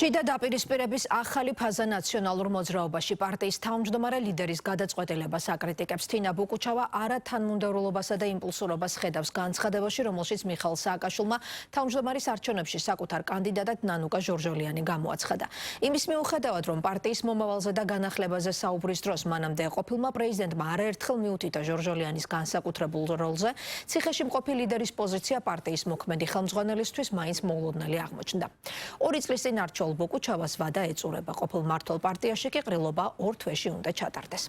შიდა დაპირისპირების ახალი ფაზა ნაციონალურ მოძრაობაში პარტიის თავმჯდომარე ლიდერის გადაწყვეტილებას აკრიტიკებს. თინა ბუკუჩავა არათანმიმდევრულობასა და იმპულსურობას ხედავს განცხადებაში, რომელშიც მიხეილ სააკაშვილმა თავმჯდომარის არჩევნებში საკუთარ კანდიდატად ნანუკა ჟორჟოლიანი გამოაცხადა. იმის მიუხედავად, რომ პარტიის მომავალზე და განახლებაზე საუბრის დროს მანამდე ყოფილმა პრეზიდენტმა არაერთხელ მიუთითა ჟორჟოლიანის განსაკუთრებულ როლზე, ციხეში მყოფი ლიდერის პოზიცია პარტიის მოქმედი ხელმძღვანელისთვის მაინც მოულოდნელი აღმოჩნდა. 2 წლის წინ ბუკუჩავას ვადა ეწურება, ყოფილ მმართველ პარტიაში კი ყრილობა 2 თვეში უნდა ჩატარდეს.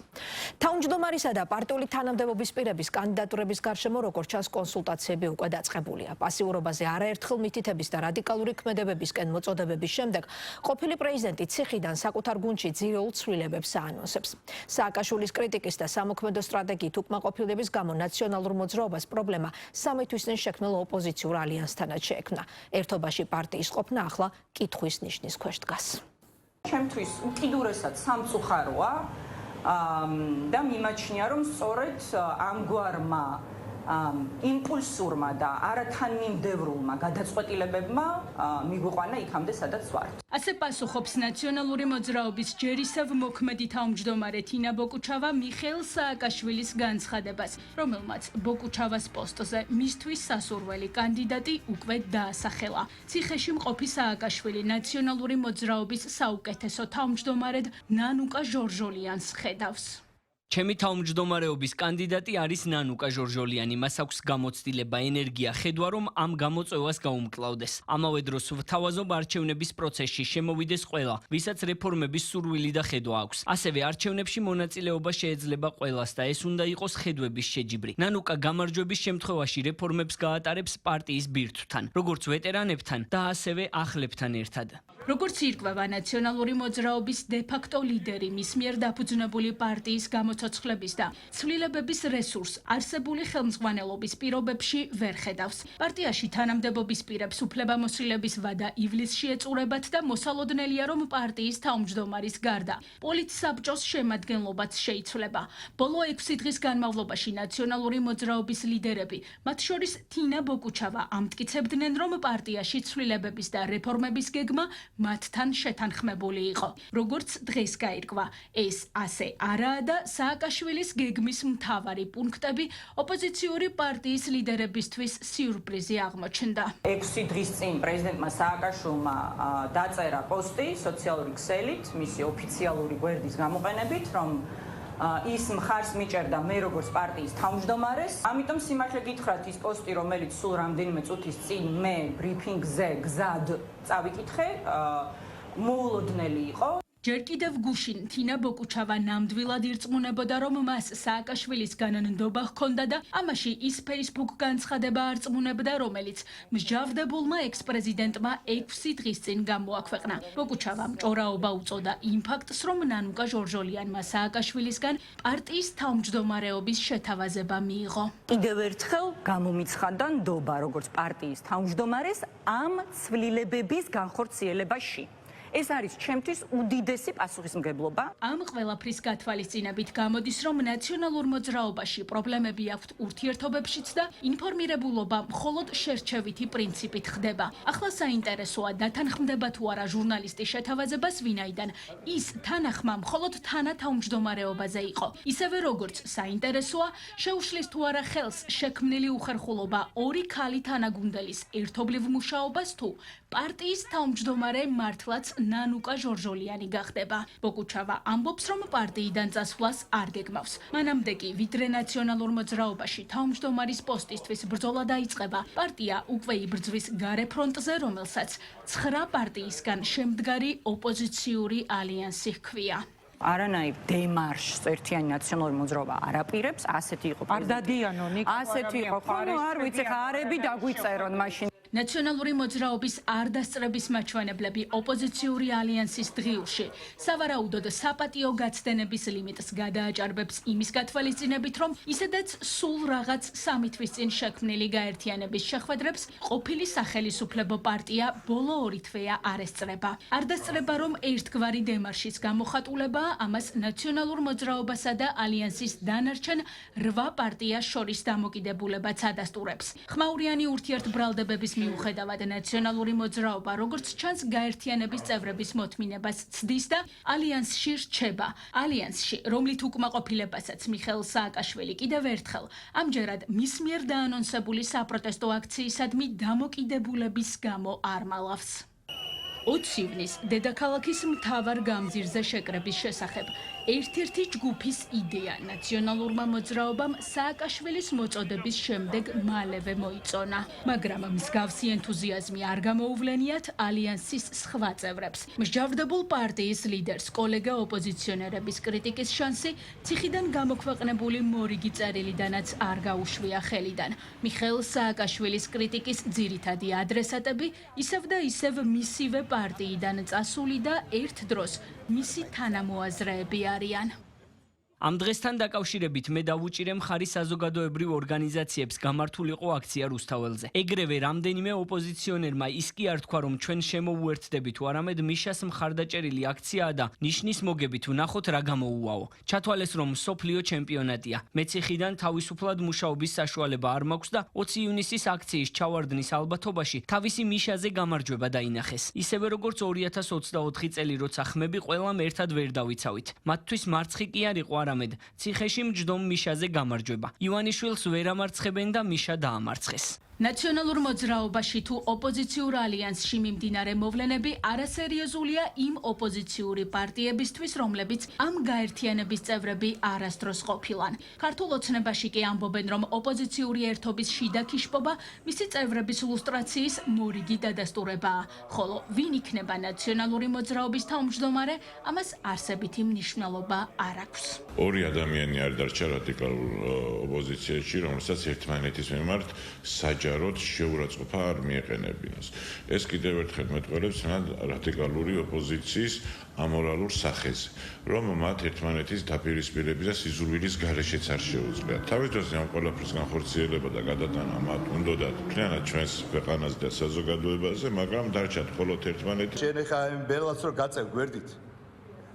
თავმჯდომარისა და პარტიული თანამდებობის პირების კანდიდატურების გარშემო, როგორც ჩანს, კონსულტაციები უკვე დაწყებულია. პასიურობაზე არაერთხელ მითითების და რადიკალური ქმედებებისკენ მოწოდებების შემდეგ, ყოფილი პრეზიდენტი ციხიდან საკუთარ გუნდში ძირეულ ცვლილებებს აანონსებს. სააკაშვილის კრიტიკის და სამოქმედო სტრატეგიით უკმაყოფილების გამო ნაციონალურ მოძრაობას პრობლემა 3 თვის წინ შექმნილ ოპოზიციურ ალიანსთანაც შეექმნა. ერთობაში პარტიის ყოფნა ახლა კითხვის ნიშნის ქვეშ დგას. ჩემთვის უკიდურესად სამწუხაროა და მიმაჩნია, რომ სწორედ ამგვარმა იმპულსურმა და არათანმიმდევრულმა გადაწყვეტილებებმა მიგვიყვანა იქამდე, სადაც ვართ. ასე პასუხობს ნაციონალური მოძრაობის ჯერისევ მოქმედი თავმჯდომარე თინა ბუკუჩავა მიხეილ სააკაშვილის განცხადებას, რომელმაც ბუკუჩავას პოსტზე მისთვის სასურველი კანდიდატი უკვე დაასახელა. ციხეში მყოფი სააკაშვილი ნაციონალური მოძრაობის საუკეთესო თავმჯდომარედ ნანუკა ჟორჟოლიანს ხედავს. ჩემი თავმჯდომარეობის კანდიდატი არის ნანუკა ჟორჟოლიანი. მას აქვს გამოცდილება, ენერგია, ხედვა, რომ ამ გამოწვევას გაუმკლავდეს. ამავე დროს ვთავაზობ არჩევნების პროცესში შემოვიდეს ყველა, ვისაც რეფორმების სურვილი და ხედვა აქვს. ასევე არჩევნებში მონაწილეობა შეეძლება ყველას და ეს უნდა იყოს ხედვების შეჯიბრი. ნანუკა გამარჯვების შემთხვევაში რეფორმებს გაატარებს პარტიის ბირთვთან, როგორც ვეტერანებთან და ასევე ახლებთან ერთად. როგორც ირკვევა ნაციონალური მოძრაობის დე-ფაქტო ლიდერი, მის მიერ დაფუძნებული პარტიის გამოცოცხლების და ცვლილებების რესურსს არსებული ხელმძღვანელობის პირობებში ვერ ხედავს. პარტიაში თანამდებობის პირებს უფლებამოსილების ვადა ივლისში ეწურებათ და მოსალოდნელია, რომ პარტიის თავმჯდომარის გარდა პოლიტსაბჭოს შემადგენლობაც შეიცვლება. ბოლო 6 დღის განმავლობაში ნაციონალური მოძრაობის ლიდერები, მათ შორის თინა ბუკუჩავა, ამტკიცებდნენ, რომ პარტიაში ცვლილებების და რეფორმების გეგმა მათთან შეთანხმებული იყო. როგორც დღეს გაირკვა, ეს ასე არაა და სააკაშვილის გეგმის მთავარი პუნქტები ოპოზიციური პარტიის ლიდერებისთვის სიურპრიზი აღმოჩნდა. 6 დღის წინ პრეზიდენტმა სააკაშვილმა დაწერა პოსტი სოციალური ქსელით, მისი ოფიციალური გვერდის გამოყენებით, რომ ის მხარს მიჭერდა მე როგორც პარტიის თავმჯდომარეს. ამიტომ სიმართლე გითხრათ, ის პოსტი, რომელიც სულ რამდენიმე წუთის წინ მე ბრიფინგზე გზად წავიკითხე, მოულოდნელი იყო. ჯერ კიდევ გუშინ თინა ბუკუჩავა ნამდვილად ირწმუნებოდა, რომ მას სააკაშვილისგან ნდობა ჰქონდა და ამაში ის Facebook განცხადება არწმუნებდა, რომელიც მსჯავრდებულმა ექს-პრეზიდენტმა 6 დღის წინ გამოაქვეყნა. ბუკუჩავამ ჭორაობა უწოდა იმ ფაქტს, რომ ნანუკა ჟორჟოლიანმა სააკაშვილისგან პარტიის თავმჯდომარეობის შეთავაზება მიიღო. კიდევ ერთხელ გამომიცხადა ნდობა როგორც პარტიის თავმჯდომარეს ამ ცვლილებების განხორციელებაში. ეს არის ჩემთვის უდიდესი პასუხისმგებლობა. ამ ყველაფრის გათვალისწინებით გამოდის, რომ ნაციონალურ მოძრაობაში პრობლემები აქვთ ურთიერთობებშიც და ინფორმირებულობა მხოლოდ შერჩევითი პრინციპით ხდება. ახლა საინტერესოა, დათანხმდება თუ არა ჟურნალისტის შეთავაზებას, ვინაიდან ის თანახმა მხოლოდ თანათავმჯდომარეობაზე იყო. ისევე როგორც საინტერესოა, შეუშლის თუ არა ხელს შექმნილი უხერხულობა 2 ქალი თანაგუნდელის ერთობლივ მუშაობას თუ პარტიის თავმჯდომარე მართლაც ნანუკა ჟორჟოლიანი გახდება. ბუკუჩავა ამბობს, რომ პარტიიდან წასვლას არ გეგმავს. მანამდე კი ვიდრე ნაციონალურ მოძრაობაში თავმჯდომარის პოსტისთვის ბრძოლა დაიწყება, პარტია უკვე იბრძვის გარე ფრონტზე, რომელსაც 9 პარტიისგან შემდგარი ოპოზიციური ალიანსი ჰქვია. არანაირ დემარშს ერთიანი ნაციონალური მოძრაობა არ აპირებს, ასეთი იყო. არ დადიანო ნიკო. ასეთი იყო. ხო, არ ვიცი, ხარები დაგვიწერონ მაშინ. ნაციონალური მოძრაობის არ დასწრების მაჩვენებლები ოპოზიციური ალიანსის დღიურში სავარაუდოდ საპატიო გაცდენების ლიმიტს გადააჭარბებს იმის გათვალისწინებით, რომ ისედაც სულ რაღაც 3 თვის წინ შექმნილი გაერთიანების შეხვედრებს ყოფილი სახელისუფლებო პარტია ბოლო 2 თვეა არ ესწრება. არ დასწრება, რომ ერთგვარი დემარშის გამოხატულებაა, ამას ნაციონალურ მოძრაობასა და ალიანსის დანარჩენ 8 პარტიას შორის დამოკიდებულებაც ადასტურებს. ხმაურიანი ურთიერთბრალდებების მიუხედავად ნაციონალური მოძრაობა, როგორც ჩანს, გაერთიანების წევრების მოთმინებას ცდის და ალიანსში რჩება. ალიანსში, რომლით უკმაყოფილებასაც მიხეილ სააკაშვილი კიდევ ერთხელ ამჯერად მის მიერ დაანონსებული საპროტესტო აქციისადმი დამოკიდებულების გამო არ მალავს. 20 ივნის დედაქალაქის მთავარ გამზირზე შეკრების შესახებ ერთ-ერთი ჯგუფის იდეა ნაციონალურმა მოძრაობამ სააკაშვილის მოწოდების შემდეგ მალევე მოიწონა, მაგრამ მსგავსი ენთუზიაზმი არ გამოუვლენიათ ალიანსის სხვა წევრებს. მსჯავრდებულ პარტიის ლიდერს კოლეგა ოპოზიციონერების კრიტიკის შანსი ციხიდან გამოქვეყნებული მორიგი წერილიდანაც არ გაუშვია ხელიდან. მიხეილ სააკაშვილის კრიტიკის ძირითადი ადრესატები ისევ და ისევ მისივე პარტიიდან წასული და ერთ დროს მისი თანამოაზრეები არიან. ამ დღესთან დაკავშირებით მე დავუჭირე მხარი საზოგადოებრივ ორგანიზაციებს გამართულიყო აქცია რუსთაველზე. ეგრევე რამდენიმე ოპოზიციონერმა ის კი არ თქვა, რომ ჩვენ შემოუერთდებით, არამედ მიშას მხარდაჭერილი აქციაა და ნიშნის მოგებით ვნახოთ რა გამოუვაო. ჩათვალეს, რომ მსოფლიო ჩემპიონატია. მეციხიდან თავისუფლად მუშაობის საშუალება არ მაქვს და 20 ივნისის აქციის ჩავარდნის ალბათობაში თავისი მიშაზე გამარჯვება დაინახეს. ისევე როგორც 2024 წელი, როცა ხმები ყველამ ერთად ვერ დავიცავით. მათთვის მარცხი კი არ იყო არამედ ციხეში მჯდომ მიშაზე გამარჯვება. ივანიშვილს ვერ ამარცხებენ და მიშა დაამარცხეს. ნაციონალურ მოძრაობაში თუ ოპოზიციურ ალიანსში მიმდინარე მოვლენები არასერიოზულია იმ ოპოზიციური პარტიებისთვის, რომლებიც ამ გაერთიანების წევრები არასდროს ყოფილან. ქართულ ოცნებაში კი ამბობენ, რომ ოპოზიციური ერთობის შიდა ქიშპობა მისი წევრების ლუსტრაციის მორიგი დადასტურებაა, ხოლო ვინ იქნება ნაციონალური მოძრაობის თავმჯდომარე, ამას არსებითი მნიშვნელობა არ აქვს. ორი ადამიანი არ დარჩა რადიკალურ ოპოზიციაში, რომელსაც ერთმანეთის მიმართ ჯაროდ შეურაცხყოფა არ მიეყენებინოს. ეს კიდევ ერთხელ მეტყველებს რადიკალური ოპოზიციის ამორალურ სახეზე, რომ მათ ერთმანეთის დაპირისპირების და სიზურვილის გარეშეც არ შეუძლიათ. თავის დროზე ამ ყველაფრის განხორციელება და გადატანა მათ უნდათ მთლიანად ჩვენს ქვეყანაზე და საზოგადოებაზე, მაგრამ დარჩათ მხოლოდ ერთმანეთი. შენ ხა იმ ბელას რო გაწევ გვერდით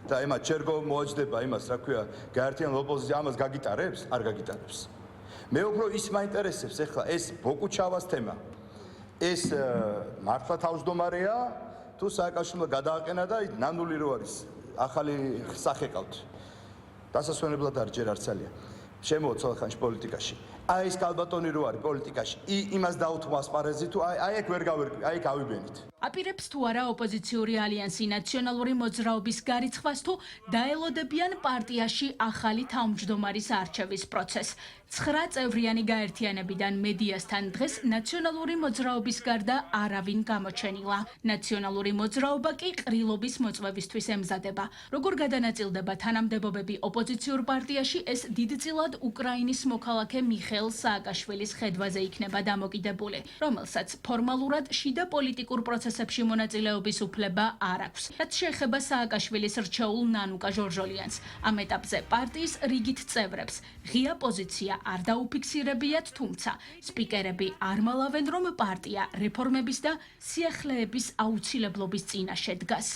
და ემა ჩერგო მოაჯდება იმას, რა ქვია, გაერთიანებული ოპოზიცია ამას გაგიტარებს, არ გაგიტარებს. მე უფრო ის მაინტერესებს ახლა ეს ბოკუჩავას თემა. ეს მართლა თავმჯდომარეა თუ სააკაშვილმა გადააყენა და ნამდვილი რო არის ახალი სახე ყავთ. დასასვენებლად არ ჯერ არ ძალიან. შემოოცვალ ხანში პოლიტიკაში. აი ეს კალბატონი რო არის პოლიტიკაში, იმას დაუთმო ასპარეზი თუ აი ეგ ვერ გავერკვი, აი გავიბენით. აპირებს თუ არა ოპოზიციური ალიანსი ნაციონალური მოძრაობის გარიცხვას თუ დაელოდებიან პარტიაში ახალი თავმჯდომარის არჩევის პროცესს. 9 წევრიანი გაერთიანებიდან მედიასთან დღეს ნაციონალური მოძრაობის გარდა არავინ გამოჩენილა. ნაციონალური მოძრაობა კი ყრილობის მოწვევისთვის ემზადება. როგორ გადანაწილდება თანამდებობები ოპოზიციურ პარტიაში, ეს დიდწილად უკრაინის მოქალაქე მიხეილ სააკაშვილის ხედვაზე იქნება დამოკიდებული, რომელსაც ფორმალურად შიდა პოლიტიკურ პროცესებში მონაწილეობის უფლება არ აქვს. რაც შეეხება სააკაშვილის რჩეულ ნანუკა ჟორჟოლიანს, ამ ეტაპზე პარტიის რიგით წევრებს ღია პოზიცია არ დაუფიქსირებიათ, თუმცა სპიკერები არ მალავენ, რომ პარტია რეფორმების და სიახლეების აუცილებლობის წინაშე დგას.